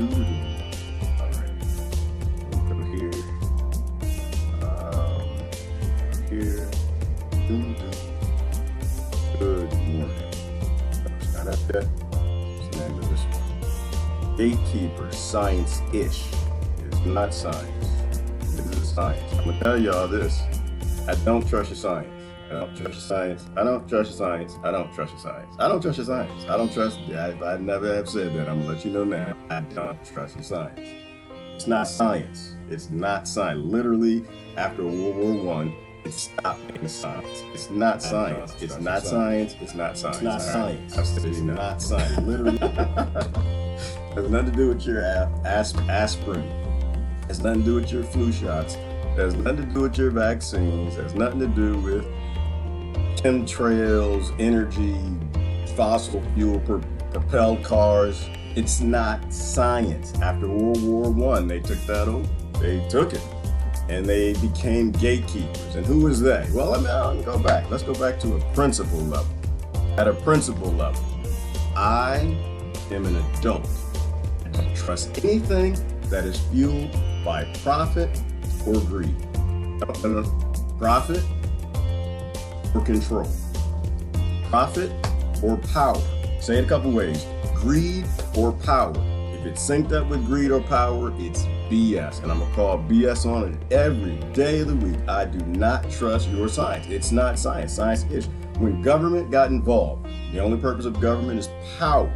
right. We'll go here. Here. Good morning. Not up yet. What's the name of this one? Gatekeeper, Scienceish. It's not science. It is science. I'm gonna tell y'all this. I don't trust your science. I don't trust your science. I don't trust your science. I don't trust your science. I don't trust your science. I don't trust. I never have said that. I'm gonna let you know now. I don't trust your science. It's not science. It's not science. Literally, after World War I, it stopped being science. It's not science. It's not science. It's not science. It's not science. It's not science. Literally, has nothing to do with your aspirin. Has nothing to do with your flu shots. Has nothing to do with your vaccines. Has nothing to do with chemtrails, energy, fossil fuel propelled cars. It's not science. After World War I, they took that over. They took it. And they became gatekeepers. And who was they? Well, let me go back. Let's go back to a principle level. At a principle level, I am an adult. I don't trust anything that is fueled by profit or greed. Profit or control. Profit or power. Say it a couple ways. Greed or power. If it's synced up with greed or power, it's BS. And I'm gonna call BS on it every day of the week. I do not trust your science. It's not science. Scienceish. When government got involved, the only purpose of government is power.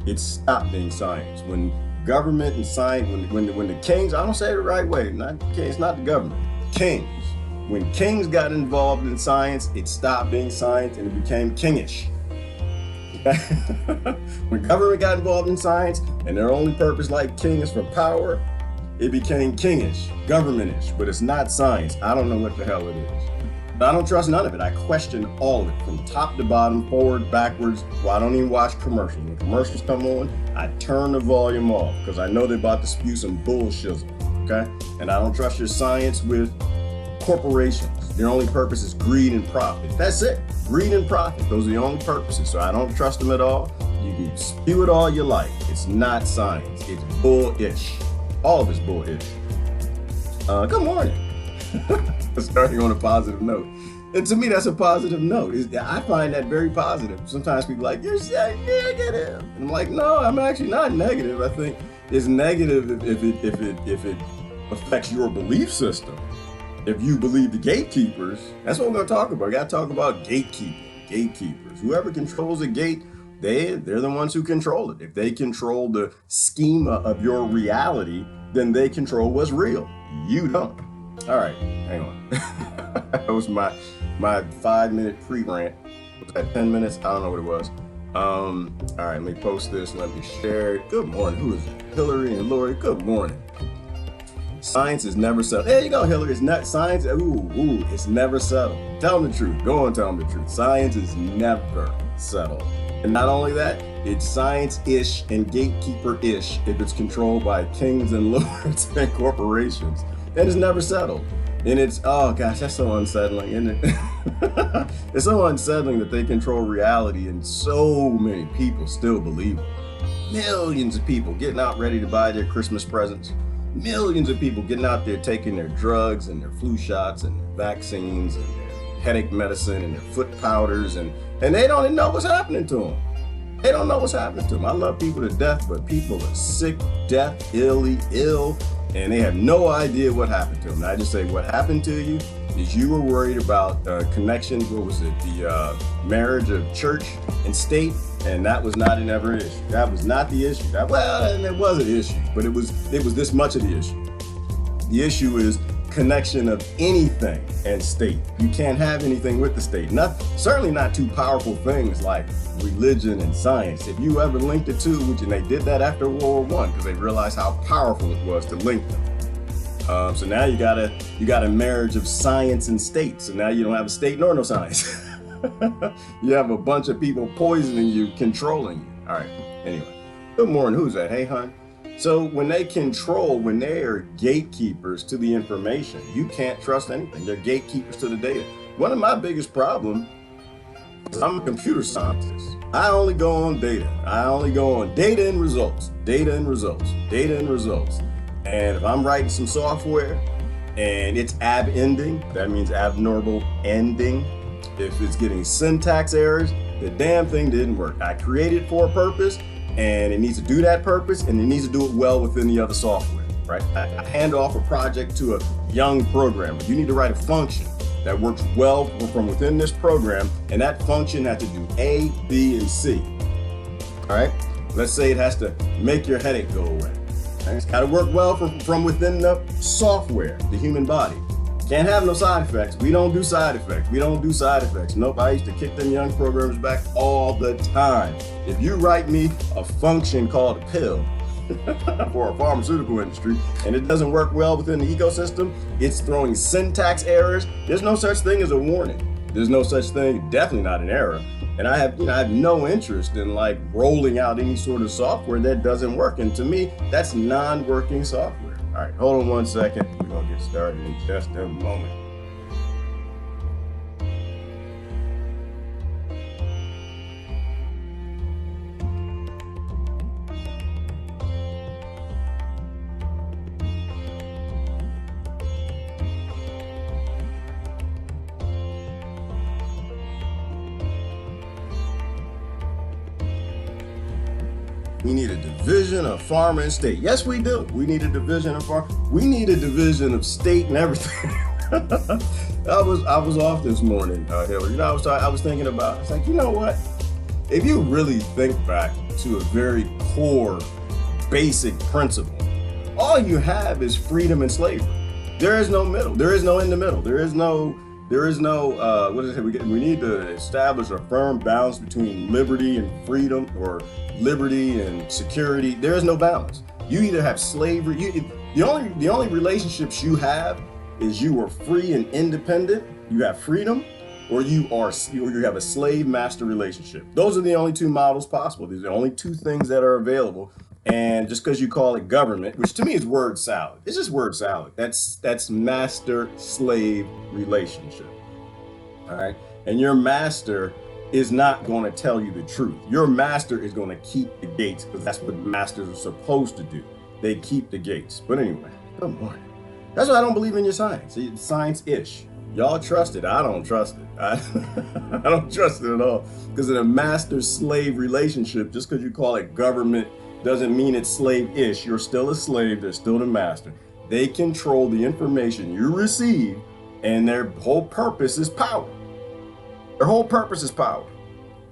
It stopped being science. When government and science, when the kings, I don't say it the right way, it's not the government, kings. When kings got involved in science, it stopped being science and it became kingish. When government got involved in science and their only purpose, like king, is for power, it became kingish, governmentish, but it's not science. I don't know what the hell it is. But I don't trust none of it. I question all of it from top to bottom, forward, backwards. Well, I don't even watch commercials. When commercials come on, I turn the volume off because I know they're about to spew some bullshit, okay? And I don't trust your science with corporations. Their only purpose is greed and profit. That's it. Greed and profit. Those are the only purposes. So I don't trust them at all. You can spew it all you like. It's not science. It's bullish. All of it's bullish. Good morning. Starting on a positive note. And to me, that's a positive note. I find that very positive. Sometimes people are like, you're negative. And I'm like, no, I'm actually not negative. I think it's negative if it affects your belief system. If you believe the gatekeepers, that's what we're going to talk about. We got to talk about gatekeepers. Whoever controls a gate, they're the ones who control it. If they control the schema of your reality, then they control what's real. You don't. All right, hang on. That was my 5-minute pre-rant. Was that 10 minutes? I don't know what it was. All right, let me post this. Let me share it. Good morning. Who is it? Hillary and Lori. Good morning. Science is never settled. There you go, Hillary. It's not science. It's never settled. Tell them the truth. Go on, tell them the truth. Science is never settled. And not only that, it's science-ish and gatekeeper-ish if it's controlled by kings and lords and corporations. And it's never settled. And it's, oh gosh, that's so unsettling, isn't it? It's so unsettling that they control reality and so many people still believe it. Millions of people getting out ready to buy their Christmas presents. Millions of people getting out there taking their drugs and their flu shots and their vaccines and their headache medicine and their foot powders, and they don't even know what's happening to them. They don't know what's happening to them. I love people to death, but people are sick, death, ill, and they have no idea what happened to them. And I just say what happened to you is you were worried about connections. What was it? The marriage of church and state. And that was not an ever issue. That was not the issue. Well, it was an issue, but it was this much of the issue. The issue is connection of anything and state. You can't have anything with the state. Certainly not two powerful things like religion and science. If you ever linked the two, which and they did that after World War I because they realized how powerful it was to link them. So now you got a marriage of science and state. So now you don't have a state nor no science. You have a bunch of people poisoning you, controlling you. All right. Anyway, good morning. Who's that? Hey, hon. So when they are gatekeepers to the information, you can't trust anything. They're gatekeepers to the data. One of my biggest problems I'm a computer scientist. I only go on data. I only go on data and results, data and results, data and results. And if I'm writing some software and it's ab-ending, that means abnormal ending. If it's getting syntax errors, the damn thing didn't work. I created it for a purpose, and it needs to do that purpose, and it needs to do it well within the other software, right? I hand off a project to a young programmer. You need to write a function that works well from within this program, and that function has to do A, B, and C. All right? Let's say it has to make your headache go away. Right? It's got to work well from within the software, the human body. Can't have no side effects. We don't do side effects. We don't do side effects. Nope, I used to kick them young programmers back all the time. If you write me a function called a pill for a pharmaceutical industry and it doesn't work well within the ecosystem, it's throwing syntax errors. There's no such thing as a warning. There's no such thing, definitely not an error. And I have no interest in like rolling out any sort of software that doesn't work. And to me, that's non-working software. All right, hold on 1 second. We're gonna get started in just a moment. We need a division of farm and state. Yes, we do. We need a division of farm. We need a division of state and everything. I was off this morning, Hillary. I was thinking about. It's like, you know what? If you really think back to a very core, basic principle, all you have is freedom and slavery. There is no middle. There is no in the middle. There is no. What is it? We need to establish a firm balance between liberty and freedom, or liberty and security. There is no balance. You either have slavery. The only relationships you have is you are free and independent. You have freedom, or you have a slave-master relationship. Those are the only two models possible. These are the only two things that are available. And just because you call it government, which to me is word salad, it's just word salad. That's master-slave relationship. All right, and your master is not going to tell you the truth. Your master is going to keep the gates, because that's what masters are supposed to do. They keep the gates. But anyway, good morning. That's why I don't believe in your science. It's science-ish. Y'all trust it. I don't trust it. I don't trust it at all. Because in a master-slave relationship, just because you call it government doesn't mean it's slave-ish. You're still a slave. They're still the master. They control the information you receive, and their whole purpose is power. Their whole purpose is power.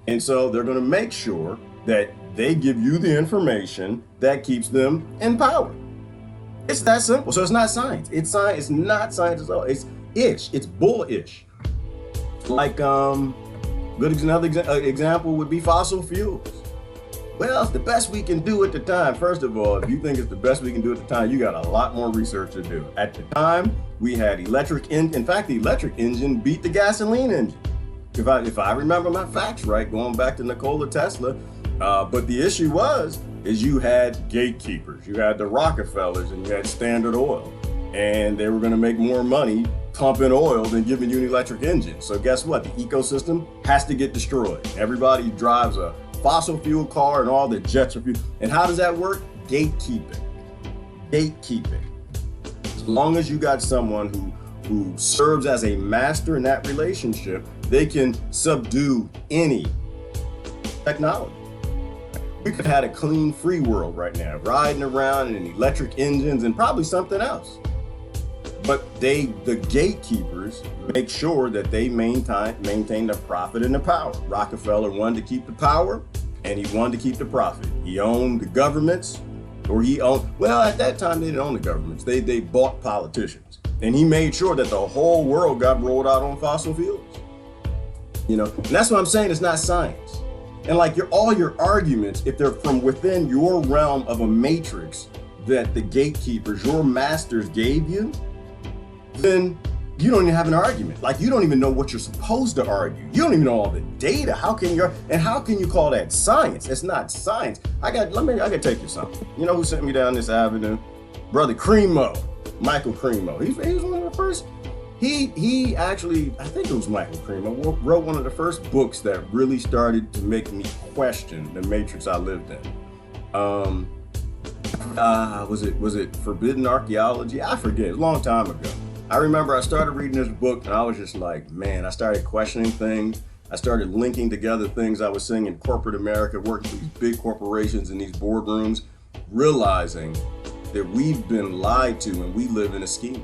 And so they're going to make sure that they give you the information that keeps them in power. It's that simple. So it's not science. It's science. It's not science at all. It's ish. It's bullish. Like another example would be fossil fuels. Well, it's the best we can do at the time. First of all, if you think it's the best we can do at the time, you got a lot more research to do. At the time, we had electric. In fact, the electric engine beat the gasoline engine. If I remember my facts right, going back to Nikola Tesla. But the issue is you had gatekeepers. You had the Rockefellers and you had Standard Oil. And they were going to make more money pumping oil than giving you an electric engine. So guess what? The ecosystem has to get destroyed. Everybody drives a fossil fuel car and all the jets are fuel. And how does that work? Gatekeeping. Gatekeeping. As long as you got someone who serves as a master in that relationship, they can subdue any technology. We could have had a clean, free world right now, riding around in electric engines and probably something else. But the gatekeepers, make sure that they maintain the profit and the power. Rockefeller wanted to keep the power, and he wanted to keep the profit. He owned the governments, at that time they didn't own the governments. They bought politicians. And he made sure that the whole world got rolled out on fossil fuels. And that's what I'm saying. It's not science. And like all your arguments, if they're from within your realm of a matrix that the gatekeepers, your masters gave you, then you don't even have an argument. Like, you don't even know what you're supposed to argue. You don't even know all the data. How can you call that science? It's not science. I got to take you something. You know who sent me down this avenue? Brother Cremo, Michael Cremo. He was one of the first. He actually, I think it was Michael Creamer, wrote one of the first books that really started to make me question the matrix I lived in. Was it Forbidden Archaeology? I forget, a long time ago. I remember I started reading this book and I was just like, man, I started questioning things. I started linking together things I was seeing in corporate America, working for these big corporations in these boardrooms, realizing that we've been lied to and we live in a schema.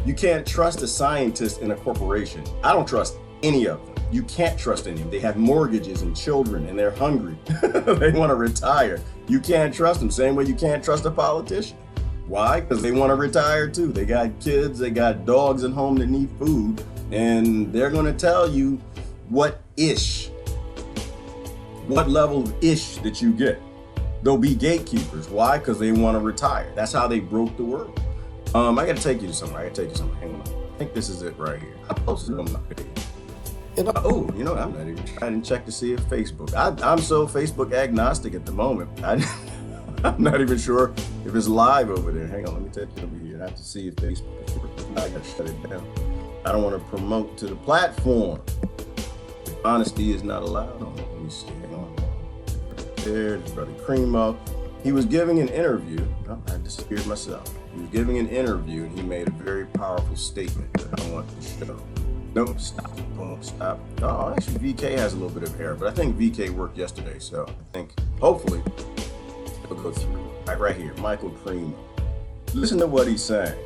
You can't trust a scientist in a corporation. I don't trust any of them. You can't trust any of them. They have mortgages and children and they're hungry. They want to retire. You can't trust them. Same way you can't trust a politician. Why? Because they want to retire too. They got kids, they got dogs at home that need food, and they're going to tell you what level of ish that you get. They'll be gatekeepers. Why? Because they want to retire. That's how they broke the world. I got to take you to somewhere. Hang on. I think this is it right here. I posted it on my page. Oh, you know, I'm not even trying to check to see if Facebook. I'm so Facebook agnostic at the moment. I'm not even sure if it's live over there. Hang on, let me take it over here. I have to see if Facebook is working. I got to shut it down. I don't want to promote to the platform. Honesty is not allowed on it. Let me see. Hang on. There's Brother Cremo. He was giving an interview. Oh, I disappeared myself. He was giving an interview and he made a very powerful statement that I want to show. Nope, stop. Boom, stop. Oh, actually, VK has a little bit of error, but I think VK worked yesterday, so I think hopefully it'll go through. Right here, Michael Cremo. Listen to what he's saying,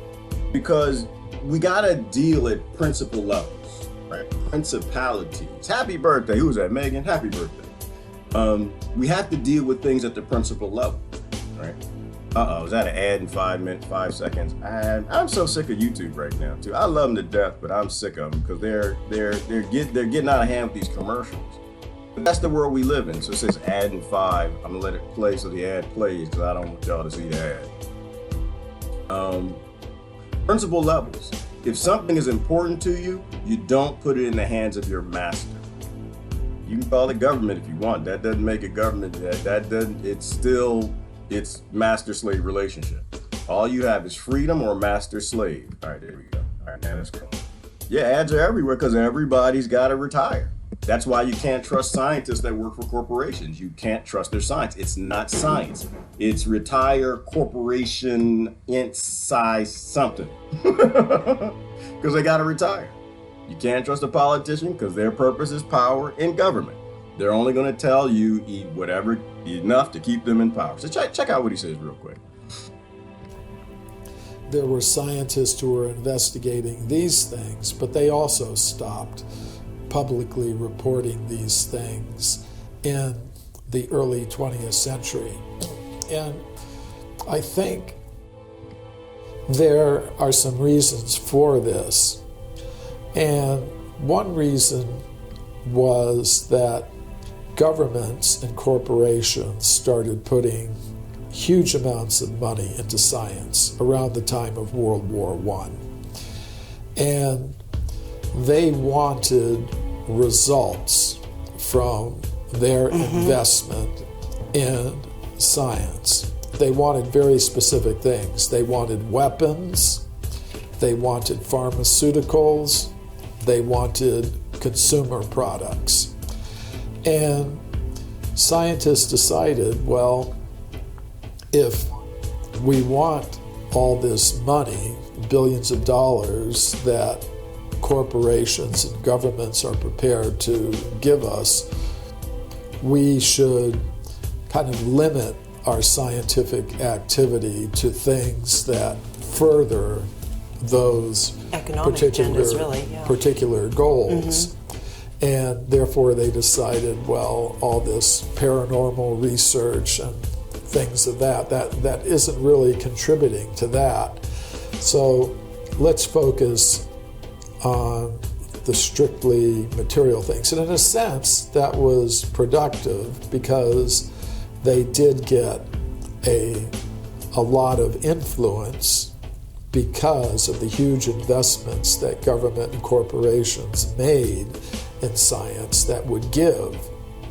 because we gotta deal at principle levels, right? Principalities. Happy birthday. Who was that? Megan? Happy birthday. We have to deal with things at the principle level, right? Uh-oh, is that an ad in 5 seconds? I'm so sick of YouTube right now, too. I love them to death, but I'm sick of them because they're getting out of hand with these commercials. But that's the world we live in. So it says ad in 5. I'm gonna let it play so the ad plays because I don't want y'all to see the ad. Principle levels. If something is important to you, you don't put it in the hands of your master. You can call it government if you want. That doesn't make it government. That doesn't. It's master-slave relationship. All you have is freedom or master-slave. All right, there we go. All right, now let's go. Yeah, ads are everywhere because everybody's got to retire. That's why you can't trust scientists that work for corporations. You can't trust their science. It's not science. It's retire corporation size something. Because they got to retire. You can't trust a politician because their purpose is power in government. They're only going to tell you eat whatever enough to keep them in power. So check out what he says real quick. There were scientists who were investigating these things, but they also stopped publicly reporting these things in the early 20th century. And I think there are some reasons for this. And one reason was that governments and corporations started putting huge amounts of money into science around the time of World War I. And they wanted results from their investment in science. They wanted very specific things. They wanted weapons, they wanted pharmaceuticals, they wanted consumer products. And scientists decided, well, if we want all this money, billions of dollars that corporations and governments are prepared to give us, we should kind of limit our scientific activity to things that further those particular goals. And therefore they decided, well, all this paranormal research and things of that isn't really contributing to that. So let's focus on the strictly material things. And in a sense, that was productive because they did get a lot of influence because of the huge investments that government and corporations made in science that would give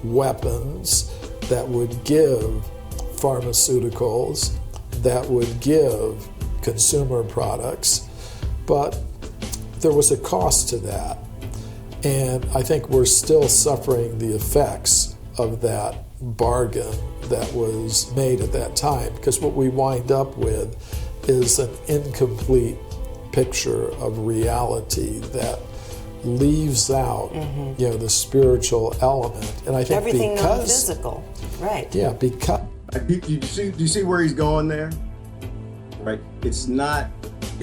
weapons, that would give pharmaceuticals, that would give consumer products. But there was a cost to that. And I think we're still suffering the effects of that bargain that was made at that time, because what we wind up with is an incomplete picture of reality that leaves out the spiritual element. And I think everything because non-physical, right? Yeah, because do you see where he's going there? Right? It's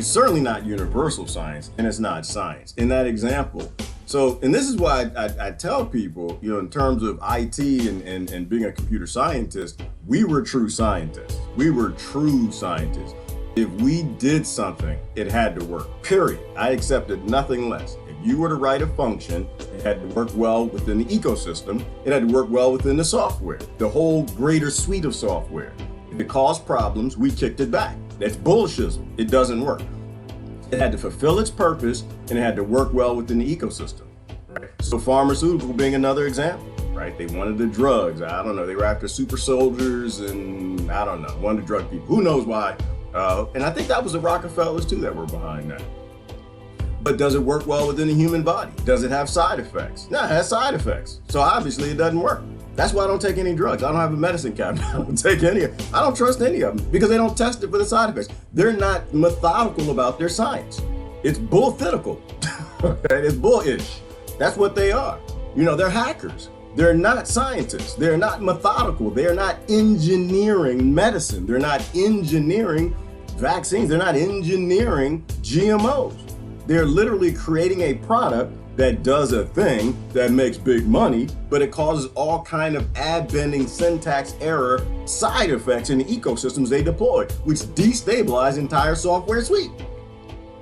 certainly not universal science, and it's not science in that example. So, and this is why I tell people, in terms of IT and being a computer scientist, we were true scientists. We were true scientists. If we did something, it had to work, period. I accepted nothing less. If you were to write a function, it had to work well within the ecosystem. It had to work well within the software, the whole greater suite of software. If it caused problems, we kicked it back. That's bullshit. It doesn't work. It had to fulfill its purpose, and it had to work well within the ecosystem. Right? So pharmaceutical being another example, right? They wanted the drugs. I don't know. They were after super soldiers and I don't know, wanted to drug people. Who knows why? And I think that was the Rockefellers too that were behind that. But does it work well within the human body? Does it have side effects? No, it has side effects. So obviously it doesn't work. That's why I don't take any drugs. I don't have a medicine cabinet. I don't take any. I don't trust any of them because they don't test it for the side effects. They're not methodical about their science. It's bullfitical. It's bullish. That's what they are. They're hackers. They're not scientists. They're not methodical. They're not engineering medicine. They're not engineering vaccines. They're not engineering GMOs. They're literally creating a product that does a thing that makes big money, but it causes all kind of ad-bending syntax error side effects in the ecosystems they deploy, which destabilize entire software suite.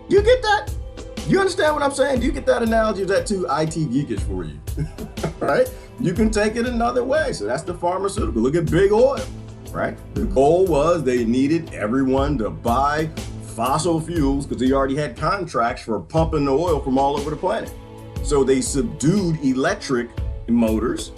You get that? You understand what I'm saying? Do you get that analogy? Is that too IT geekish for you? Right? You can take it another way. So that's the pharmaceutical. Look at big oil, right? The goal was they needed everyone to buy fossil fuels because they already had contracts for pumping the oil from all over the planet. So they subdued electric motors.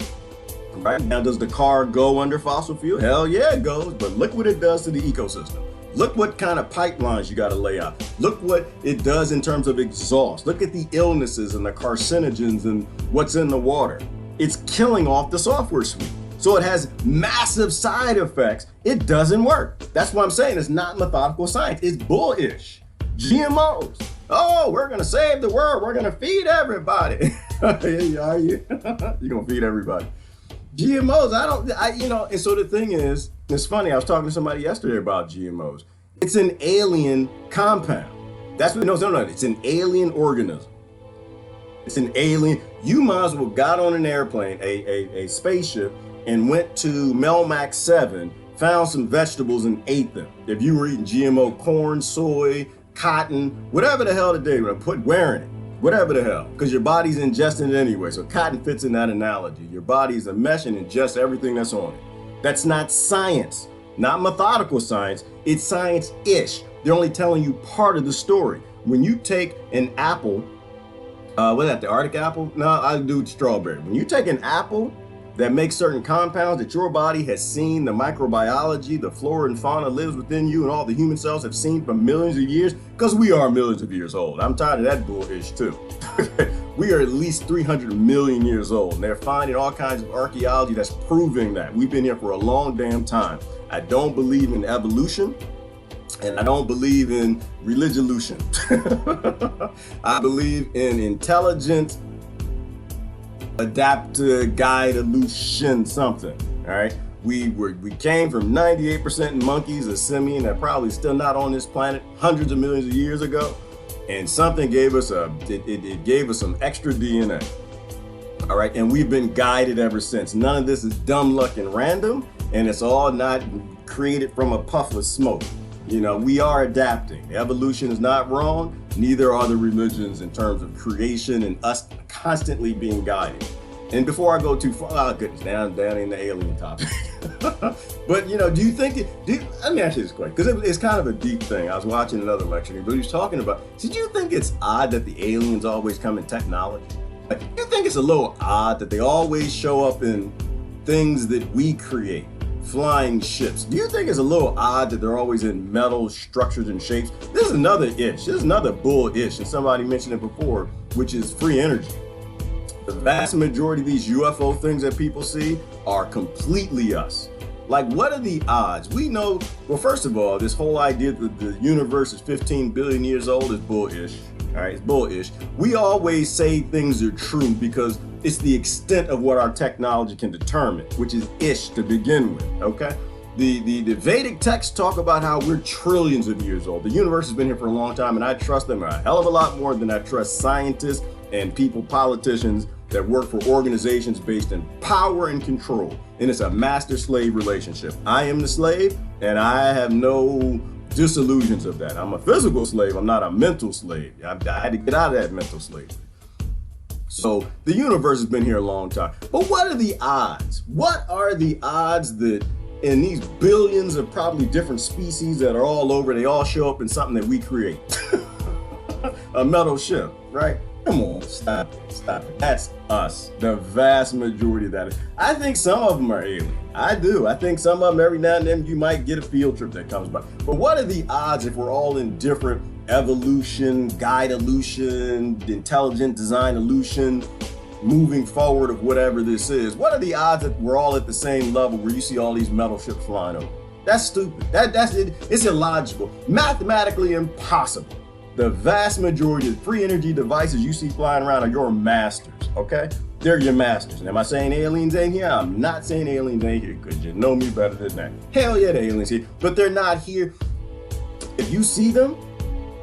Right now, does the car go under fossil fuel? Hell yeah, it goes. But look what it does to the ecosystem. Look what kind of pipelines you got to lay out. Look what it does in terms of exhaust. Look at the illnesses and the carcinogens and what's in the water. It's killing off the software suite. So it has massive side effects. It doesn't work. That's what I'm saying. It's not methodical science. It's bullish. GMOs. Oh, we're going to save the world. We're going to feed everybody. Are you? You're going to feed everybody. GMOs, and so the thing is, it's funny, I was talking to somebody yesterday about GMOs. It's an alien compound. That's what, no, it's an alien organism. It's an alien. You might as well got on an airplane, a spaceship, and went to Melmac 7, found some vegetables and ate them. If you were eating GMO corn, soy, cotton, whatever the hell that they were wearing it. Whatever the hell, because your body's ingesting it anyway. So cotton fits in that analogy. Your body's a mesh and ingests everything that's on it. That's not science, not methodical science. It's science-ish. They're only telling you part of the story. When you take an apple, what is that, the Arctic apple? No, I do strawberry. When you take an apple that makes certain compounds that your body has seen, the microbiology, the flora and fauna lives within you and all the human cells have seen for millions of years, because we are millions of years old. I'm tired of that bullish too. We are at least 300 million years old, and they're finding all kinds of archaeology that's proving that. We've been here for a long damn time. I don't believe in evolution, and I don't believe in religionlution. I believe in intelligent, adaptive guide illusion something. All right, we came from 98% monkeys, a simian that probably still not on this planet hundreds of millions of years ago, and something gave us it gave us some extra DNA. All right, and we've been guided ever since. None of this is dumb luck and random, and it's all not created from a puff of smoke. We are adapting. Evolution is not wrong. Neither are the religions in terms of creation and us constantly being guided. And before I go too far, oh goodness, down in the alien topic. But do you think let me ask you this question, because it's kind of a deep thing. I was watching another lecture, but he was talking about, did you think it's odd that the aliens always come in technology? Like, do you think it's a little odd that they always show up in things that we create? flying ships. Do you think it's a little odd that they're always in metal structures and shapes? This is another ish. This is another bull-ish, and somebody mentioned it before, which is free energy. The vast majority of these UFO things that people see are completely us. Like, what are the odds? We know, well, first of all, this whole idea that the universe is 15 billion years old is bullish. All right, it's bullish. We always say things are true because it's the extent of what our technology can determine, which is ish to begin with, okay? The Vedic texts talk about how we're trillions of years old. The universe has been here for a long time, and I trust them a hell of a lot more than I trust scientists and people, politicians, that work for organizations based in power and control. And it's a master-slave relationship. I am the slave, and I have no disillusions of that. I'm a physical slave, I'm not a mental slave. I had to get out of that mental slavery. So the universe has been here a long time. But what are the odds? What are the odds that in these billions of probably different species that are all over, they all show up in something that we create? A metal ship, right? Come on, stop it. That's us. The vast majority of that. I think some of them are alien. I do. I think some of them, every now and then, you might get a field trip that comes by. But what are the odds if we're all in different evolution, guide illusion, intelligent design illusion, moving forward of whatever this is? What are the odds that we're all at the same level where you see all these metal ships flying over? That's stupid. That's it. It's illogical. Mathematically impossible. The vast majority of free energy devices you see flying around are your masters, okay? They're your masters. And am I saying aliens ain't here? I'm not saying aliens ain't here because you know me better than that. Hell yeah, the aliens here, but they're not here. If you see them,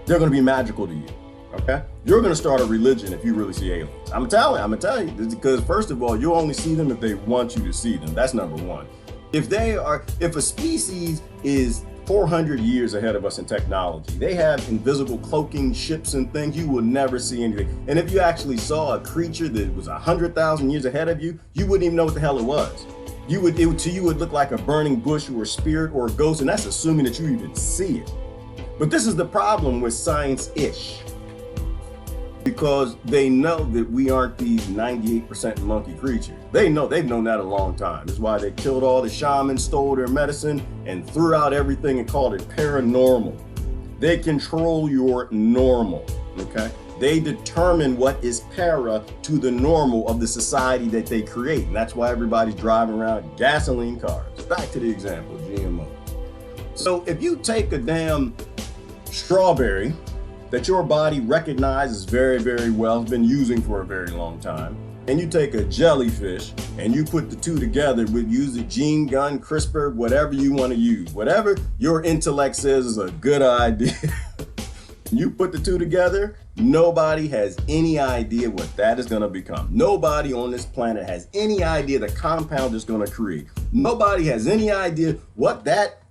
they're gonna be magical to you, okay? You're gonna start a religion if you really see aliens. I'm gonna tell you, because first of all, you'll only see them if they want you to see them. That's number one. If a species is 400 years ahead of us in technology, they have invisible cloaking ships and things, you will never see anything. And if you actually saw a creature that was 100,000 years ahead of you, you wouldn't even know what the hell it was. To you would look like a burning bush or a spirit or a ghost, and that's assuming that you even see it. But this is the problem with Scienceish, because they know that we aren't these 98% monkey creatures. They've known that a long time. That's why they killed all the shamans, stole their medicine, and threw out everything and called it paranormal. They control your normal, okay? They determine what is para to the normal of the society that they create. And that's why everybody's driving around gasoline cars. Back to the example, GMO. So if you take a damn strawberry that your body recognizes very, very well, has been using for a very long time, and you take a jellyfish and you put the two together with use a gene gun, CRISPR, whatever you want to use, whatever your intellect says is a good idea. You put the two together, nobody has any idea what that is going to become. Nobody on this planet has any idea the compound is going to create. Nobody has any idea what that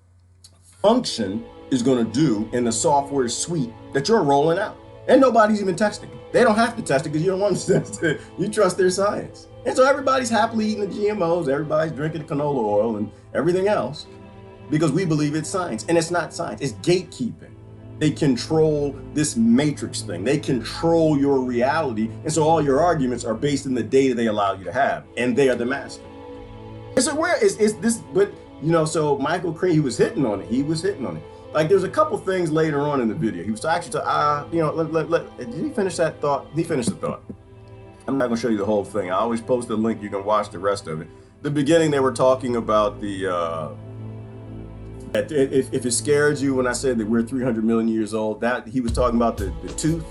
function is going to do in the software suite that you're rolling out. And nobody's even testing it. They don't have to test it because you don't want to test it. You trust their science. And so everybody's happily eating the GMOs, everybody's drinking the canola oil and everything else because we believe it's science. And it's not science, it's gatekeeping. They control this matrix thing. They control your reality. And so all your arguments are based in the data they allow you to have. And they are the master. And so where is this, but so Michael Crane, he was hitting on it. Like there's a couple things later on in the video. He was actually, did he finish that thought? He finished the thought. I'm not gonna show you the whole thing. I always post a link, you can watch the rest of it. The beginning, they were talking about if it scares you when I said that we're 300 million years old, that he was talking about the tooth.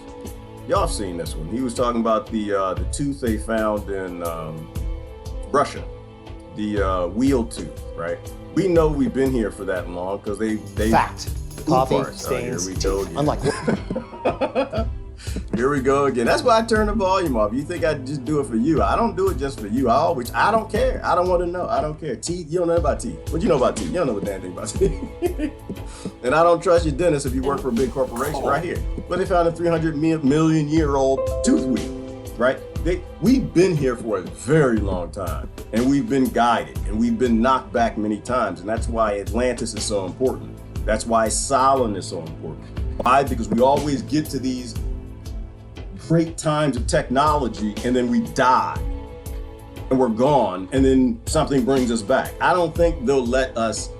Y'all have seen this one. He was talking about the tooth they found in Russia, the wheel tooth, right? We know we've been here for that long because they fact. Coffee stains. Here we go again. Unlike Here we go again. That's why I turn the volume off. You think I just do it for you? I don't do it just for you. I don't care. I don't want to know. I don't care. Teeth, you don't know about teeth. What you know about teeth? You don't know a damn thing about teeth. And I don't trust your dentist if you work for a big corporation right here. But they found a 300 million year old tooth wheel, right? We've been here for a very long time, and we've been guided, and we've been knocked back many times, and that's why Atlantis is so important. That's why Solon is so important. Why? Because we always get to these great times of technology, and then we die. and we're gone, and then something brings us back. I don't think they'll let us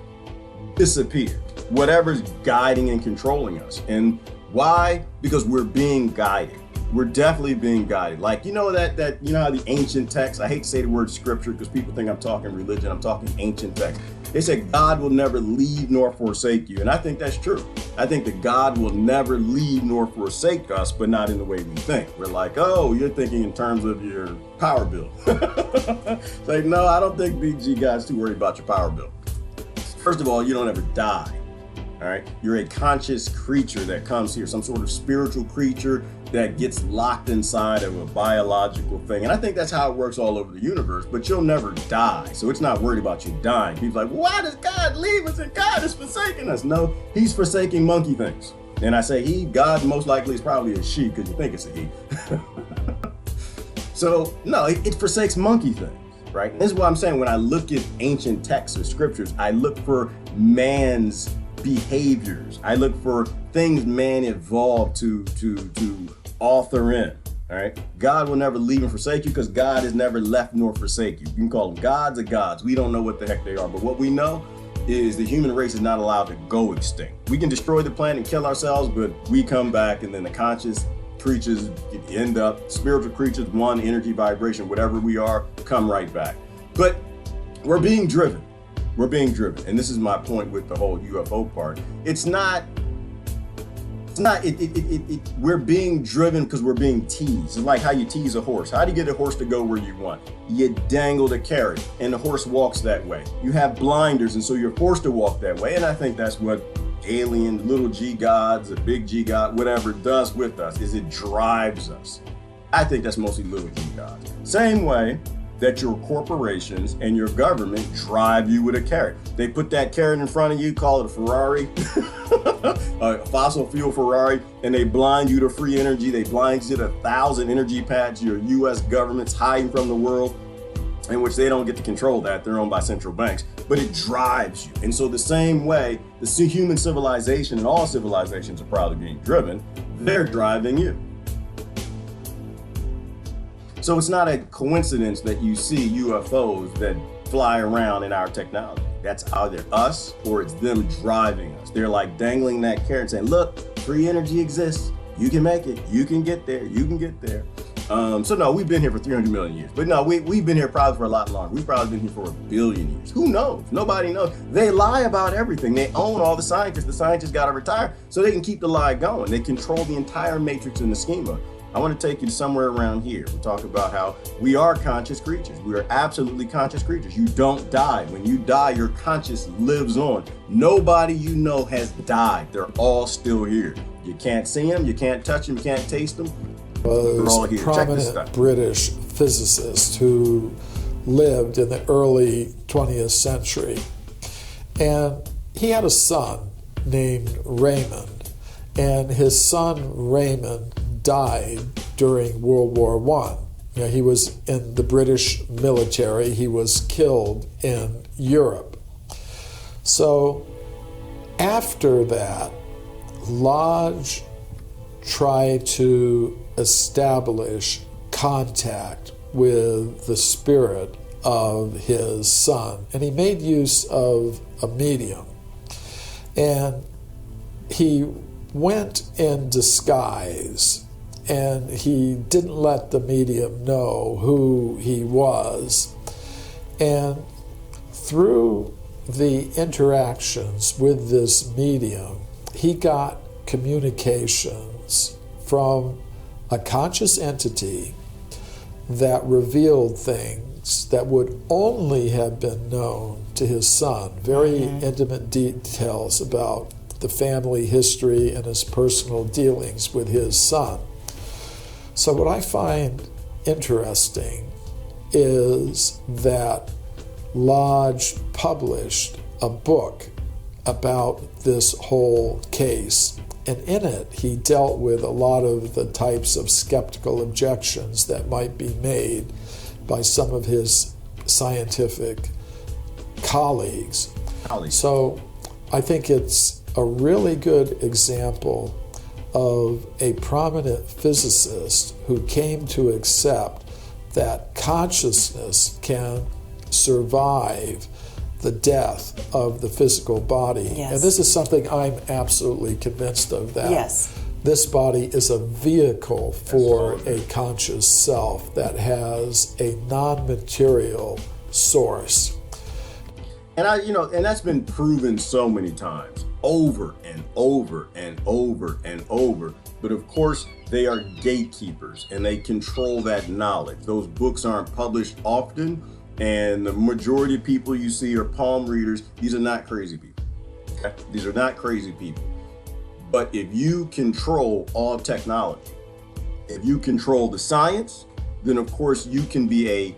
disappear. Whatever's guiding and controlling us. And why? Because we're being guided. We're definitely being guided. Like, you know that you know how the ancient texts, I hate to say the word scripture because people think I'm talking religion, I'm talking ancient text. They say God will never leave nor forsake you. And I think that's true. I think that God will never leave nor forsake us, but not in the way we think. We're like, oh, you're thinking in terms of your power bill. It's like, no, I don't think BG God's too worried about your power bill. First of all, you don't ever die. All right, you're a conscious creature that comes here, some sort of spiritual creature that gets locked inside of a biological thing. And I think that's how it works all over the universe, but you'll never die. So it's not worried about you dying. People are like, why does God leave us and God is forsaking us? No, he's forsaking monkey things. And I say he, God most likely is probably a she because you think it's a he. So no, it forsakes monkey things. Right? And this is what I'm saying. When I look at ancient texts or scriptures, I look for man's behaviors. I look for things man evolved to author in. All right. God will never leave and forsake you because God has never left nor forsake you. You can call them gods or gods. We don't know what the heck they are, but what we know is the human race is not allowed to go extinct. We can destroy the planet and kill ourselves, but we come back, and then the conscious creatures end up, spiritual creatures, one energy, vibration, whatever we are, come right back. But we're being driven. We're being driven. And this is my point with the whole UFO part. We're being driven because we're being teased. It's like how you tease a horse. How do you get a horse to go where you want? You dangle the carrot and the horse walks that way. You have blinders, and so you're forced to walk that way. And I think that's what alien little g gods, a big G god, whatever it does with us is it drives us. I think that's mostly little g gods. Same way that your corporations and your government drive you with a carrot. They put that carrot in front of you, call it a Ferrari, a fossil fuel Ferrari, and they blind you to free energy. They blind you to 1,000 energy pads. Your US government's hiding from the world, in which they don't get to control that. They're owned by central banks, but it drives you. And so the same way, the human civilization and all civilizations are probably being driven, they're driving you. So it's not a coincidence that you see UFOs that fly around in our technology. That's either us or it's them driving us. They're like dangling that carrot saying, look, free energy exists. You can make it. You can get there. You can get there. So no, we've been here for 300 million years. But no, we've been here probably for a lot longer. We've probably been here for 1 billion years. Who knows? Nobody knows. They lie about everything. They own all the scientists. The scientists got to retire so they can keep the lie going. They control the entire matrix and the schema. I want to take you to somewhere around here. We'll talk about how we are conscious creatures. We are absolutely conscious creatures. You don't die. When you die, your conscious lives on. Nobody you know has died. They're all still here. You can't see them. You can't touch them. You can't taste them. Was a prominent British physicist who lived in the early 20th century. And he had a son named Raymond. And his son Raymond died during World War I. You know, he was in the British military. He was killed in Europe. So after that, Lodge tried to establish contact with the spirit of his son. And he made use of a medium. And he went in disguise, and he didn't let the medium know who he was. And through the interactions with this medium, he got communications from a conscious entity that revealed things that would only have been known to his son. Very intimate details about the family history and his personal dealings with his son. So what I find interesting is that Lodge published a book about this whole case. And in it, he dealt with a lot of the types of skeptical objections that might be made by some of his scientific colleagues. So I think it's a really good example of a prominent physicist who came to accept that consciousness can survive the death of the physical body. Yes. And this is something I'm absolutely convinced of, that Yes. this body is a vehicle for a conscious self that has a non-material source. And and that's been proven so many times, over and over and over and over. But of course, they are gatekeepers and they control that knowledge. Those books aren't published often, and the majority of people you see are palm readers. These are not crazy people. Okay? These are not crazy people. But if you control all technology, if you control the science, then of course you can be a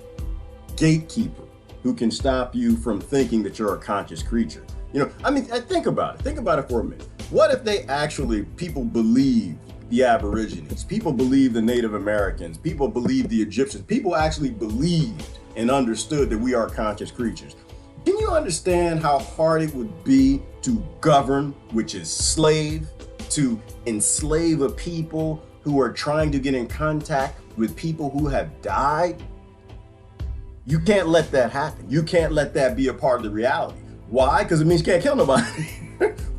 gatekeeper who can stop you from thinking that you're a conscious creature. Think about it. Think about it for a minute. What if people believe the Aborigines, people believe the Native Americans, people believe the Egyptians, people actually believed and understood that we are conscious creatures? Can you understand how hard it would be to govern, which is slave, to enslave a people who are trying to get in contact with people who have died? You can't let that happen. You can't let that be a part of the reality. Why? Because it means you can't kill nobody.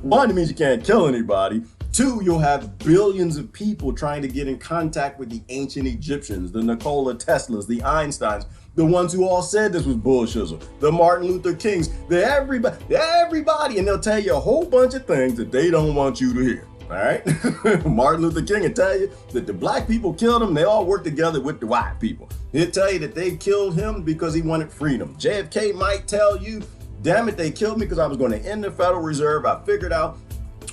One, it means you can't kill anybody. Two, you'll have billions of people trying to get in contact with the ancient Egyptians, the Nikola Teslas, the Einsteins, the ones who all said this was bullshit, the Martin Luther Kings, everybody, and they'll tell you a whole bunch of things that they don't want you to hear. All right? Martin Luther King will tell you that the black people killed him. They all worked together with the white people. He'll tell you that they killed him because he wanted freedom. JFK might tell you, damn it, they killed me because I was going to end the Federal Reserve. I figured out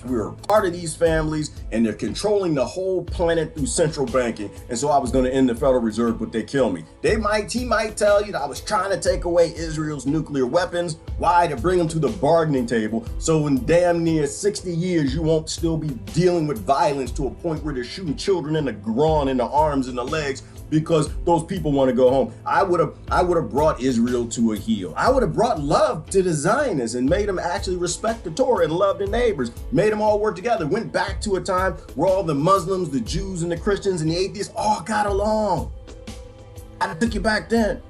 we were part of these families and they're controlling the whole planet through central banking. And so I was going to end the Federal Reserve, but they killed me. He might tell you that I was trying to take away Israel's nuclear weapons. Why? To bring them to the bargaining table. So in damn near 60 years, you won't still be dealing with violence to a point where they're shooting children in the groin, in the arms, in the legs, because those people want to go home. I would have brought Israel to a heel. I would have brought love to the Zionists and made them actually respect the Torah and love their neighbors, made them all work together, went back to a time where all the Muslims, the Jews, and the Christians, and the atheists all got along. I took you back then.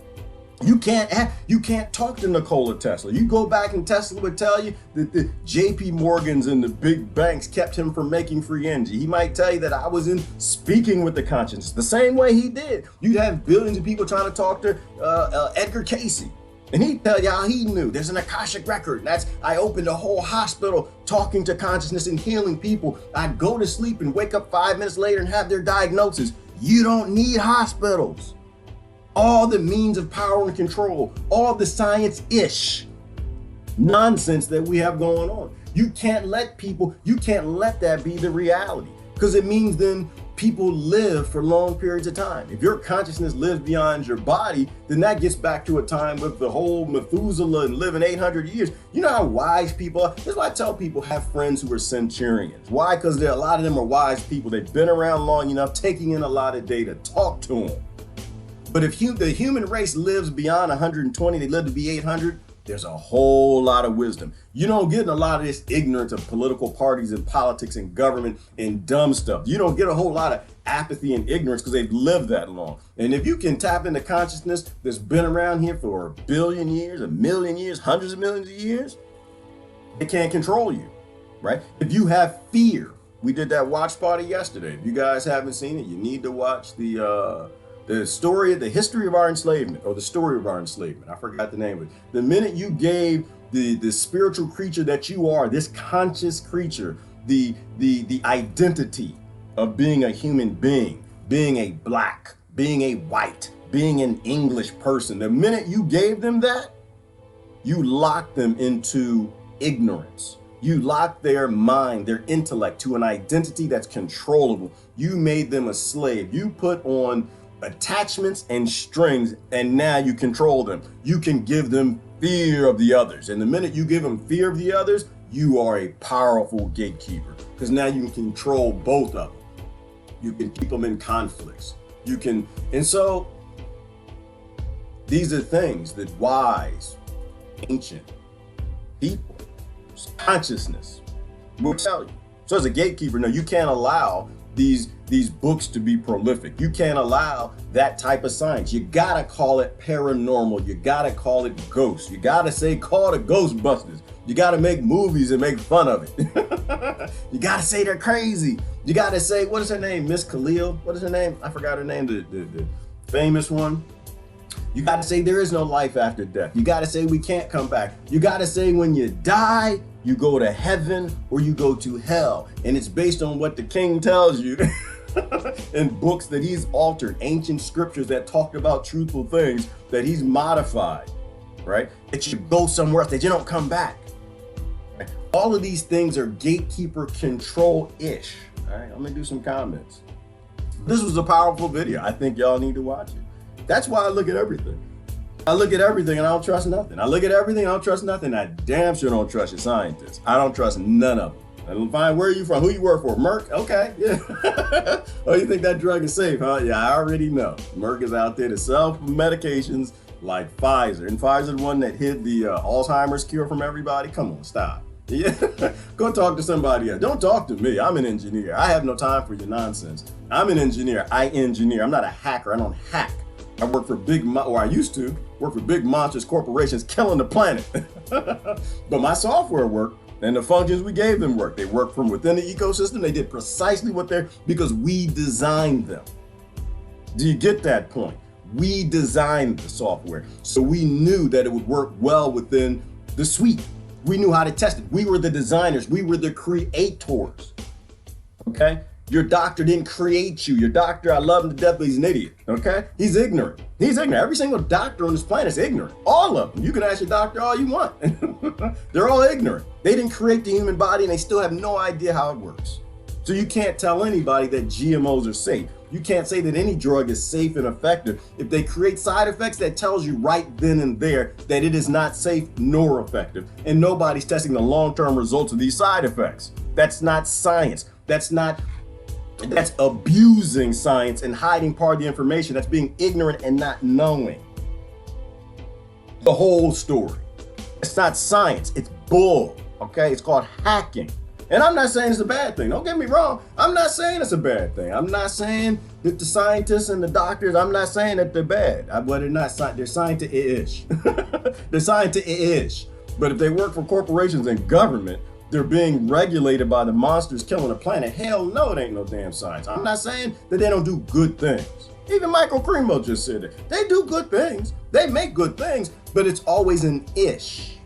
You can't talk to Nikola Tesla. You go back and Tesla would tell you that the JP Morgans and the big banks kept him from making free energy. He might tell you that I was in speaking with the conscience the same way he did. You'd have billions of people trying to talk to Edgar Cayce. And he'd tell you how he knew. There's an Akashic record. I opened a whole hospital talking to consciousness and healing people. I'd go to sleep and wake up 5 minutes later and have their diagnosis. You don't need hospitals. All the means of power and control, all the science-ish nonsense that we have going on. You can't let that be the reality, because it means then people live for long periods of time. If your consciousness lives beyond your body, then that gets back to a time with the whole Methuselah and living 800 years. You know how wise people are? That's why I tell people have friends who are centurions. Why? Because a lot of them are wise people. They've been around long enough, taking in a lot of data. Talk to them. But if the human race lives beyond 120, they live to be 800, there's a whole lot of wisdom. You don't get a lot of this ignorance of political parties and politics and government and dumb stuff. You don't get a whole lot of apathy and ignorance because they've lived that long. And if you can tap into consciousness that's been around here for 1 billion years, 1 million years, hundreds of millions of years, it can't control you, right? If you have fear, we did that watch party yesterday. If you guys haven't seen it, you need to watch the history of our enslavement, or the story of our enslavement. I forgot the name of it. The minute you gave the spiritual creature that you are, this conscious creature, the identity of being a human being, being a black, being a white, being an English person, the minute you gave them that, you locked them into ignorance. You locked their mind, their intellect to an identity that's controllable. You made them a slave. You put on attachments and strings, and now you control them. You can give them fear of the others. And the minute you give them fear of the others, you are a powerful gatekeeper, because now you can control both of them. You can keep them in conflicts. And so these are things that wise, ancient people, consciousness will tell you. So as a gatekeeper, no, you can't allow these books to be prolific. You can't allow that type of science. You gotta call it paranormal. You gotta call it ghosts. You gotta say, call it Ghostbusters. You gotta make movies and make fun of it. You gotta say they're crazy. You gotta say, what is her name? Miss Khalil? What is her name? I forgot her name, the famous one. You gotta say there is no life after death. You gotta say we can't come back. You gotta say when you die, you go to heaven or you go to hell. And it's based on what the king tells you in books that he's altered, ancient scriptures that talked about truthful things that he's modified, right? That you go somewhere else, that you don't come back. Right? All of these things are gatekeeper control-ish. All right, I'm gonna do some comments. This was a powerful video. I think y'all need to watch it. That's why I look at everything. I look at everything and I don't trust nothing. I look at everything and I don't trust nothing. I damn sure don't trust your scientists. I don't trust none of them. I don't find where are you from? Who you work for? Merck? Okay, yeah. Oh, you think that drug is safe, huh? Yeah, I already know. Merck is out there to sell medications like Pfizer. And Pfizer, the one that hid the Alzheimer's cure from everybody? Come on, stop. Yeah, go talk to somebody else. Don't talk to me. I'm an engineer. I have no time for your nonsense. I'm an engineer. I engineer. I'm not a hacker. I don't hack. I work for I used to work for big monstrous corporations killing the planet. But my software worked and the functions we gave them worked. They worked from within the ecosystem. They did precisely what because we designed them. Do you get that point? We designed the software. So we knew that it would work well within the suite. We knew how to test it. We were the designers. We were the creators. Okay? Your doctor didn't create you. Your doctor, I love him to death, but he's an idiot. Okay? He's ignorant. He's ignorant. Every single doctor on this planet is ignorant. All of them. You can ask your doctor all you want. They're all ignorant. They didn't create the human body and they still have no idea how it works. So you can't tell anybody that GMOs are safe. You can't say that any drug is safe and effective if they create side effects that tells you right then and there that it is not safe nor effective. And nobody's testing the long-term results of these side effects. That's not science. That's abusing science and hiding part of the information. That's being ignorant and not knowing the whole story. It's not science, it's bull, okay? It's called hacking. And I'm not saying it's a bad thing. Don't get me wrong. I'm not saying it's a bad thing. I'm not saying that the scientists and the doctors, I'm not saying that they're bad. But they're not, they're scientists-ish. They're scientists-ish. But if they work for corporations and government, they're being regulated by the monsters killing the planet. Hell no, it ain't no damn science. I'm not saying that they don't do good things. Even Michael Cremo just said it. They do good things. They make good things, but it's always an ish,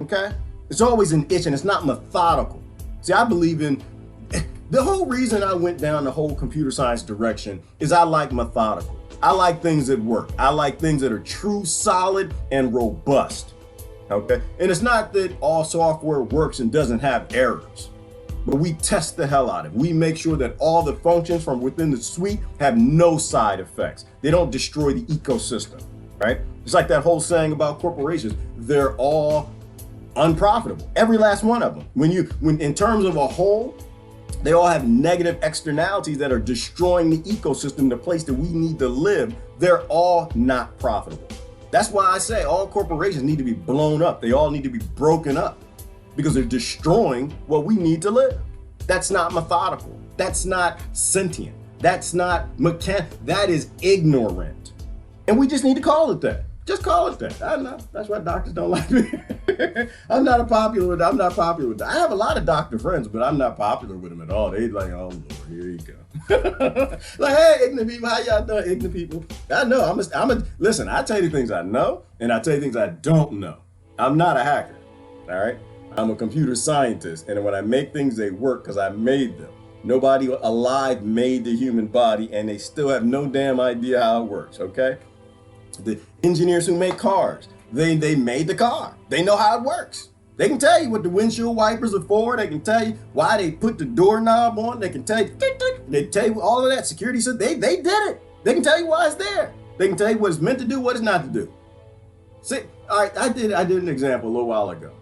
okay? It's always an ish and it's not methodical. See, I believe in, the whole reason I went down the whole computer science direction is I like methodical. I like things that work. I like things that are true, solid, and robust. Okay, and it's not that all software works and doesn't have errors, but we test the hell out of it. We make sure that all the functions from within the suite have no side effects. They don't destroy the ecosystem, right? It's like that whole saying about corporations. They're all unprofitable, every last one of them. When in terms of a whole, they all have negative externalities that are destroying the ecosystem, the place that we need to live. They're all not profitable. That's why I say all corporations need to be blown up. They all need to be broken up because they're destroying what we need to live. That's not methodical. That's not sentient. That's not that is ignorant. And we just need to call it that. Just call it that. I know. That's why doctors don't like me. I'm not popular with that. I have a lot of doctor friends, but I'm not popular with them at all. They like, oh Lord, here you go. Like, hey, ignorant people, how y'all doing, ignorant people? I know, listen, I tell you things I know, and I tell you things I don't know. I'm not a hacker, all right? I'm a computer scientist, and when I make things, they work because I made them. Nobody alive made the human body, and they still have no damn idea how it works, okay? The engineers who make cars, they made the car. They know how it works. They can tell you what the windshield wipers are for. They can tell you why they put the doorknob on. They can tell you, all of that. Security said they did it. They can tell you why it's there. They can tell you what it's meant to do, what it's not to do. See, all right, I did an example a little while ago.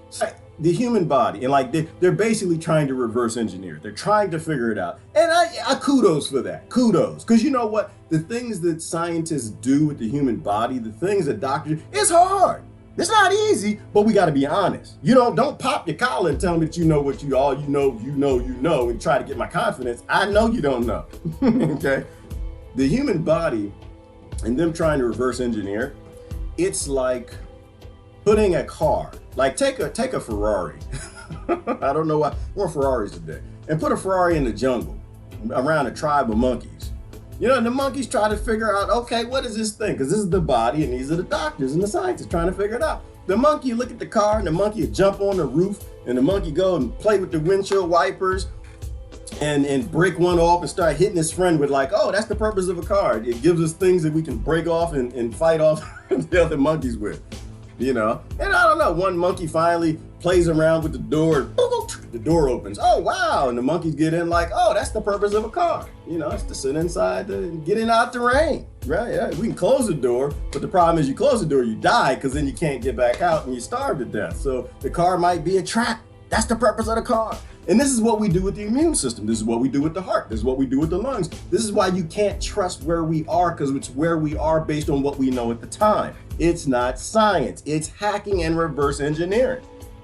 So, the human body, and like they're basically trying to reverse engineer. They're trying to figure it out. And I kudos for that. Kudos. Because you know what? The things that scientists do with the human body, the things that doctors, it's hard. It's not easy, but we got to be honest. Don't pop your collar and tell me that you know what you know, and try to get my confidence. I know you don't know. Okay? The human body and them trying to reverse engineer, it's like putting a car, like take a Ferrari. I don't know why, more Ferraris today, and put a Ferrari in the jungle around a tribe of monkeys. The monkeys try to figure out, okay, what is this thing? Because this is the body, and these are the doctors and the scientists trying to figure it out. The monkey look at the car, and the monkey would jump on the roof, and the monkey go and play with the windshield wipers, and break one off and start hitting his friend with like, oh, that's the purpose of a car. It gives us things that we can break off and fight off the other monkeys with. And I don't know, one monkey finally plays around with the door, the door opens, oh wow, and the monkeys get in like, oh, that's the purpose of a car. It's to sit inside and get in out the rain, right? Yeah, we can close the door, but the problem is you close the door, you die, because then you can't get back out and you starve to death. So the car might be a trap. That's the purpose of the car. And this is what we do with the immune system. This is what we do with the heart. This is what we do with the lungs. This is why you can't trust where we are, because it's where we are based on what we know at the time. It's not science. It's hacking and reverse engineering.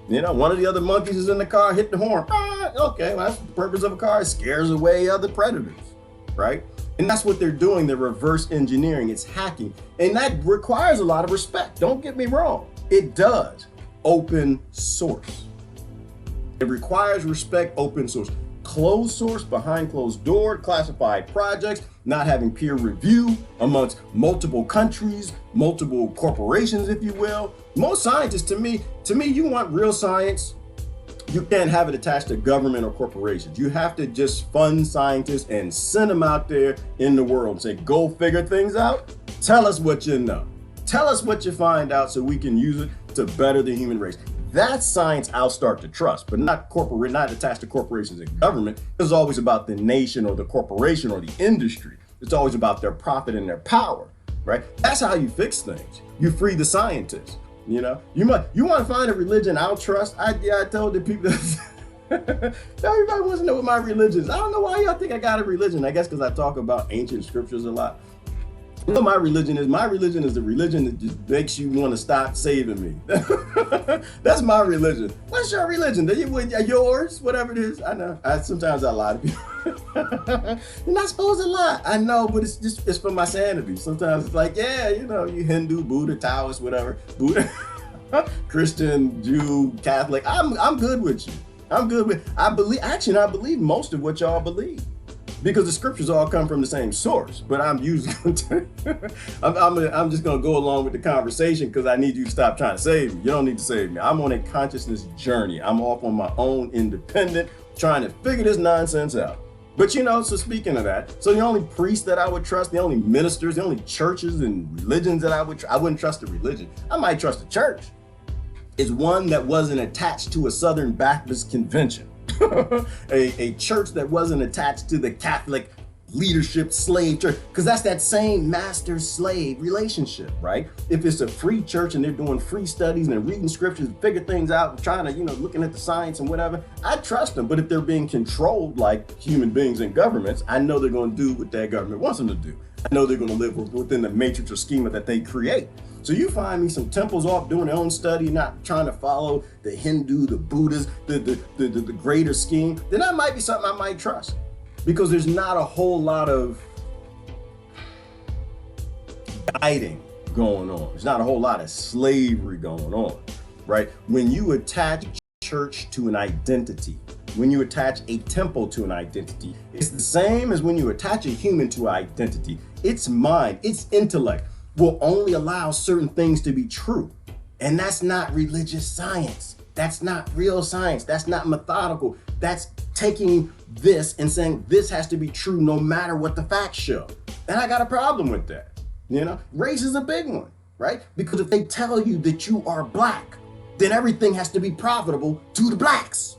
One of the other monkeys is in the car, hit the horn. Okay, well, that's the purpose of a car. It scares away other predators, right? And that's what they're doing. They're reverse engineering. It's hacking. And that requires a lot of respect. Don't get me wrong. It does. Open source. It requires respect, open source. Closed source, behind closed door, classified projects, not having peer review amongst multiple countries, multiple corporations, if you will. Most scientists, to me, you want real science, you can't have it attached to government or corporations. You have to just fund scientists and send them out there in the world and say, go figure things out. Tell us what you know. Tell us what you find out so we can use it to better the human race. That's science I'll start to trust, but not attached to corporations and government. It's always about the nation or the corporation or the industry. It's always about their profit and their power, right? That's how you fix things. You free the scientists. You want to find a religion I'll trust. I told the people, everybody wants to know what my religion is. I don't know why y'all think I got a religion. I guess because I talk about ancient scriptures a lot. You know what my religion is? My religion is the religion that just makes you want to stop saving me. That's my religion. What's your religion? Yours? Whatever it is. I know. Sometimes I lie to people. You're not supposed to lie. I know, but it's for my sanity. Sometimes it's like, yeah, you Hindu, Buddha, Taoist, whatever. Buddha, Christian, Jew, Catholic. I'm good with you. I'm good with. I believe most of what y'all believe. Because the scriptures all come from the same source, but I'm usually I'm just gonna go along with the conversation because I need you to stop trying to save me. You don't need to save me. I'm on a consciousness journey. I'm off on my own, independent, trying to figure this nonsense out. But so speaking of that, so the only priests that I would trust, the only ministers, the only churches and religions that I wouldn't trust a religion. I might trust a church. Is one that wasn't attached to a Southern Baptist convention. a church that wasn't attached to the Catholic leadership slave church, because that's that same master-slave relationship, right? If it's a free church and they're doing free studies and reading scriptures, figure things out, and trying to, looking at the science and whatever, I trust them. But if they're being controlled like human beings and governments, I know they're going to do what that government wants them to do. I know they're going to live within the matrix or schema that they create. So you find me some temples off doing their own study, not trying to follow the Hindu, the Buddhist, the greater scheme, then that might be something I might trust. Because there's not a whole lot of guiding going on. There's not a whole lot of slavery going on, right? When you attach church to an identity, when you attach a temple to an identity, it's the same as when you attach a human to an identity. Its mind, its intellect will only allow certain things to be true. And that's not religious science. That's not real science. That's not methodical. That's taking this and saying this has to be true no matter what the facts show. And I got a problem with that. Race is a big one, right? Because if they tell you that you are black, then everything has to be profitable to the blacks.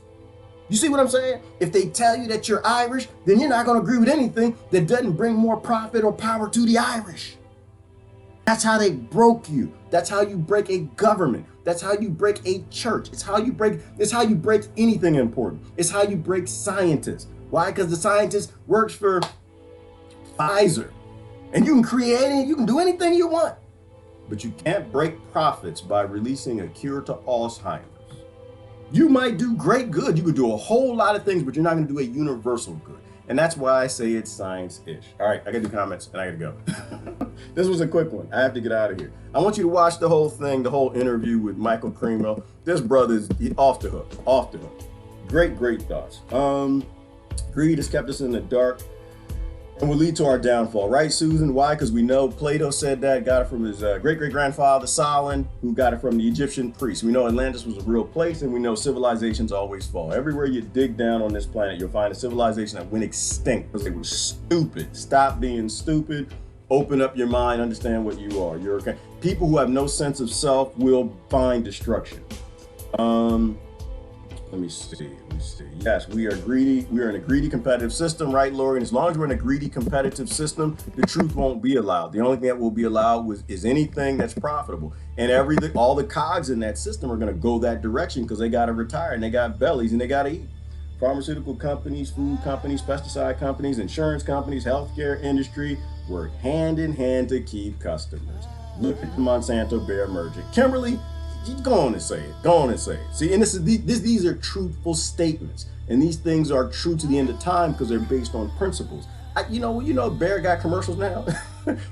You see what I'm saying? If they tell you that you're Irish, then you're not going to agree with anything that doesn't bring more profit or power to the Irish. That's how they broke you. That's how you break a government. That's how you break a church. It's how you break anything important. It's how you break scientists. Why? Because the scientist works for Pfizer. And you can create it, you can do anything you want. but you can't break profits by releasing a cure to Alzheimer's. You might do great good. You could do a whole lot of things, but you're not going to do a universal good. And that's why I say it's science-ish. All right, I got to do comments and I got to go. This was a quick one. I have to get out of here. I want you to watch the whole thing, the whole interview with Michael Cremo. This brother's off the hook, off the hook. Great, great thoughts. Greed has kept us in the dark and will lead to our downfall, right, Susan? Why? Because we know Plato said that, got it from his great-great-grandfather, Solon, who got it from the Egyptian priests. We know Atlantis was a real place, and we know civilizations always fall. Everywhere you dig down on this planet, you'll find a civilization that went extinct because they were stupid. Stop being stupid. Open up your mind, understand what you are. You're okay. People who have no sense of self will find destruction. Let me see. Yes, we are greedy. We are in a greedy competitive system, right, Lori? And as long as we're in a greedy competitive system, the truth won't be allowed. The only thing that will be allowed is anything that's profitable. And all the cogs in that system are going to go that direction because they got to retire and they got bellies and they got to eat. Pharmaceutical companies, food companies, pesticide companies, insurance companies, healthcare industry work hand in hand to keep customers. Look at the Monsanto Bayer merger. Kimberly, go on and say it. Go on and say it. See, and these are truthful statements, and these things are true to the end of time because they're based on principles. You know, Bayer got commercials now.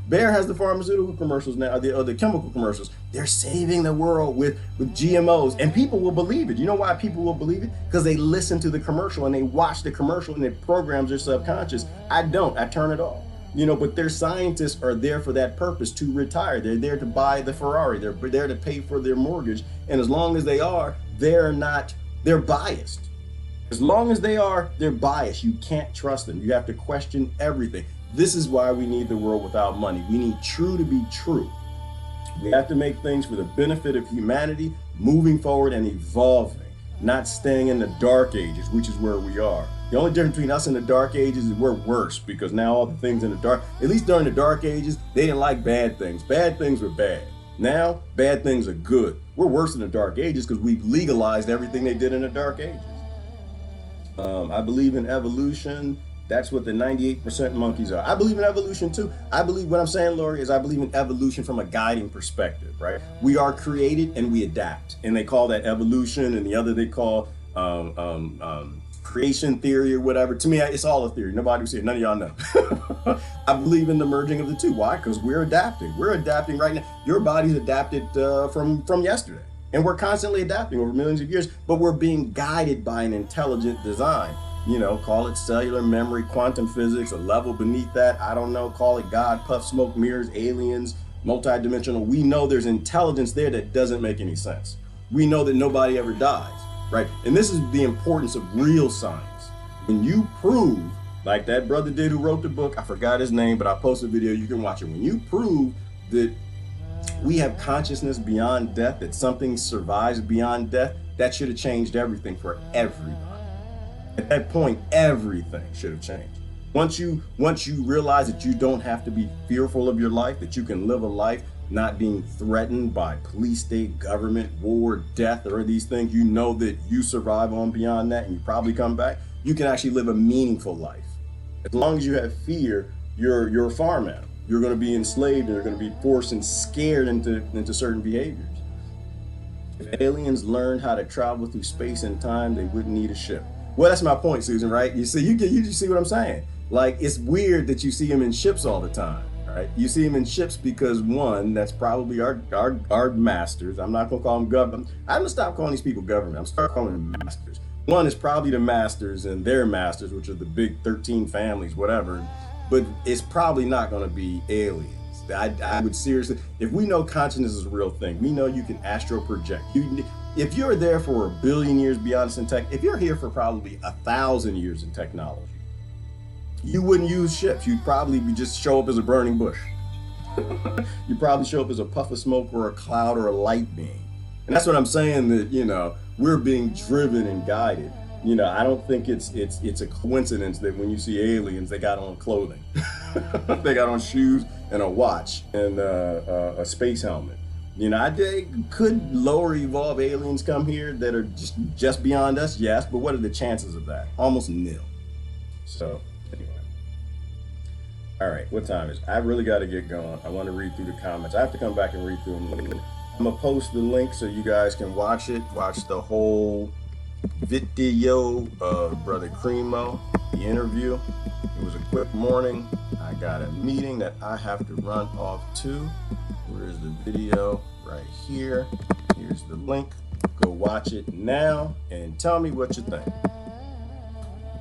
Bayer has the pharmaceutical commercials now, the chemical commercials. They're saving the world with GMOs, and people will believe it. You know why people will believe it? Because they listen to the commercial and they watch the commercial and it programs their subconscious. I don't. I turn it off. You know, but their scientists are there for that purpose, to retire. They're there to buy the Ferrari. They're there to pay for their mortgage. And as long as they are, they're biased. As long as they are, they're biased. You can't trust them. You have to question everything. This is why we need the world without money. We need true to be true. We have to make things for the benefit of humanity, moving forward and evolving, not staying in the dark ages, which is where we are. The only difference between us and the dark ages is we're worse, because now all the things in the dark, at least during the dark ages, they didn't like bad things. Bad things were bad. Now, bad things are good. We're worse in the dark ages because we've legalized everything they did in the dark ages. I believe in evolution. That's what the 98% monkeys are. I believe in evolution too. I believe, what I'm saying, Lori, is I believe in evolution from a guiding perspective, right? We are created and we adapt. And they call that evolution, and the other they call creation theory or whatever. To me, it's all a theory. Nobody will say it. None of y'all know. I believe in the merging of the two. Why? Because we're adapting. We're adapting right now. Your body's adapted from yesterday. And we're constantly adapting over millions of years, but we're being guided by an intelligent design. You know, call it cellular memory, quantum physics, a level beneath that. I don't know, call it God, puff, smoke, mirrors, aliens, multidimensional. We know there's intelligence there that doesn't make any sense. We know that nobody ever dies, right? And this is the importance of real science. When you prove, like that brother did who wrote the book, I forgot his name, but I posted a video, you can watch it. When you prove that we have consciousnness beyond death, that something survives beyond death, that should have changed everything for everybody. At that point, everything should have changed. Once you realize that you don't have to be fearful of your life, that you can live a life not being threatened by police, state, government, war, death, or these things, you know that you survive on beyond that and you probably come back, you can actually live a meaningful life. As long as you have fear, you're a farm animal. You're going to be enslaved and you're going to be forced and scared into certain behaviors. If aliens learned how to travel through space and time, they wouldn't need a ship. Well, that's my point, Susan, right? You see, you see what I'm saying? Like, it's weird that you see them in ships all the time, right? You see them in ships because, one, that's probably our masters. I'm not going to call them government. I'm going to stop calling these people government. I'm start calling them masters. One is probably the masters and their masters, which are the big 13 families, whatever. But it's probably not going to be aliens. I would seriously, if we know consciousness is a real thing, we know you can astral project. If you're there for 1 billion years beyond us in tech, if you're here for probably 1,000 years in technology, you wouldn't use ships. You'd probably just show up as a burning bush. You'd probably show up as a puff of smoke or a cloud or a light beam. And that's what I'm saying, that, you know, we're being driven and guided. You know, I don't think it's a coincidence that when you see aliens, they got on clothing. They got on shoes and a watch and a space helmet. You know, could lower evolved aliens come here that are just beyond us? Yes, but what are the chances of that? Almost nil. So, anyway. All right, what time is it? I really got to get going. I want to read through the comments. I have to come back and read through them later. I'm going to post the link so you guys can watch it. Watch the whole video of Brother Cremo, the interview. It was a quick morning. I got a meeting that I have to run off to. Where's the video? Right here. Here's the link. Go watch it now and tell me what you think.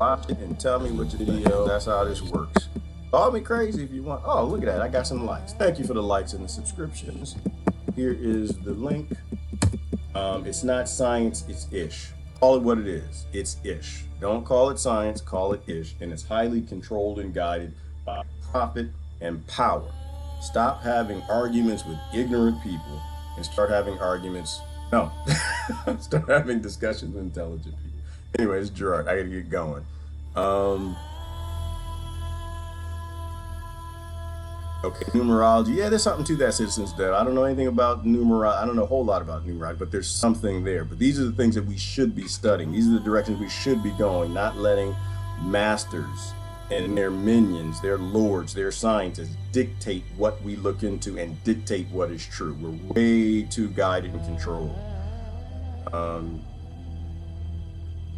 Watch it and tell me what you think. That's how this works. Call me crazy if you want. Oh, look at that. I got some likes. Thank you for the likes and the subscriptions. Here is the link. It's not science, it's ish. Call it what it is. It's ish. Don't call it science, call it ish. And it's highly controlled and guided by profit and power. Stop having arguments with ignorant people and start having start having discussions with intelligent people. Anyways, Gerard, I gotta get going. Okay, numerology. Yeah, there's something to that, Citizens Dev. I don't know anything about numerology. I don't know a whole lot about numerology, but there's something there. But these are the things that we should be studying. These are the directions we should be going, not letting masters and their minions, their lords, their scientists dictate what we look into and dictate what is true. We're way too guided and controlled.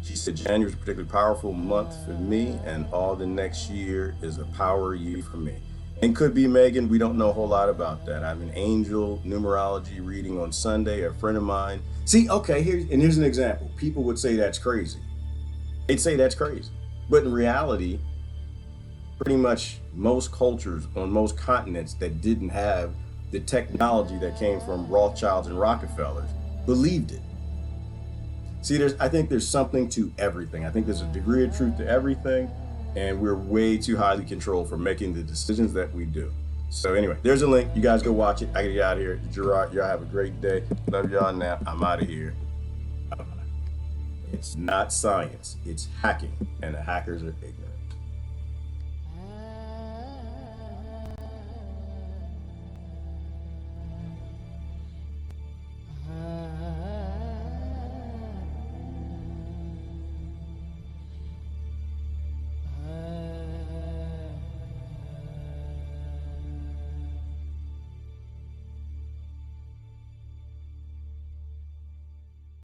She said January is a particularly powerful month for me, and all the next year is a power year for me. And could be Megan, we don't know a whole lot about that. I have an angel numerology reading on Sunday, a friend of mine. See, okay, here's an example. People would say that's crazy. They'd say that's crazy. But in reality, pretty much most cultures on most continents that didn't have the technology that came from Rothschilds and Rockefellers believed it. See, I think there's something to everything. I think there's a degree of truth to everything. And we're way too highly controlled for making the decisions that we do. So anyway, there's a link. You guys go watch it. I gotta get out of here. Gerard, y'all have a great day. Love y'all now. I'm out of here. Bye-bye. It's not science. It's hacking. And the hackers are ignorant.